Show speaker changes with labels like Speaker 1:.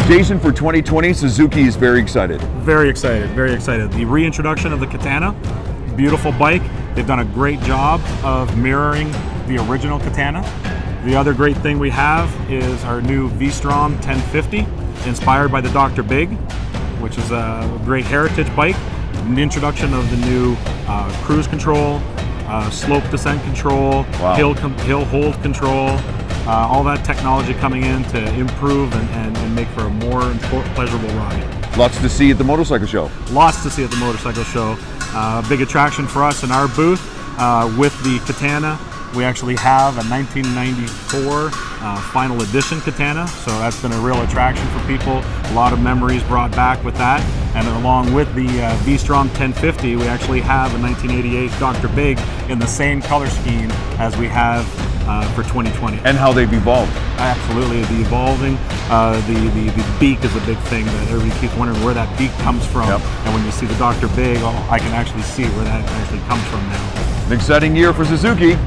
Speaker 1: Jason, for 2020, Suzuki is very excited.
Speaker 2: Very excited, very excited. The reintroduction of the Katana, beautiful bike. They've done a great job of mirroring the original Katana. The other great thing we have is our new V-Strom 1050, inspired by the Dr. Big, which is a great heritage bike. The introduction of the new cruise control, slope descent control,
Speaker 1: wow.
Speaker 2: hill hold control, all that technology coming in to improve and make for a more pleasurable ride.
Speaker 1: Lots to see at the motorcycle show.
Speaker 2: Lots to see at the motorcycle show. Big attraction for us in our booth with the Katana. We actually have a 1994 final edition Katana, so that's been a real attraction for people. A lot of memories brought back with that. And along with the V-Strom 1050, we actually have a 1988 Dr. Big in the same color scheme as we have for 2020.
Speaker 1: And how they've evolved.
Speaker 2: Absolutely, the evolving. The beak is a big thing that everybody keeps wondering where that beak comes from.
Speaker 1: Yep.
Speaker 2: And when you see the Dr. Big, I can actually see where that actually comes from now.
Speaker 1: An exciting year for Suzuki.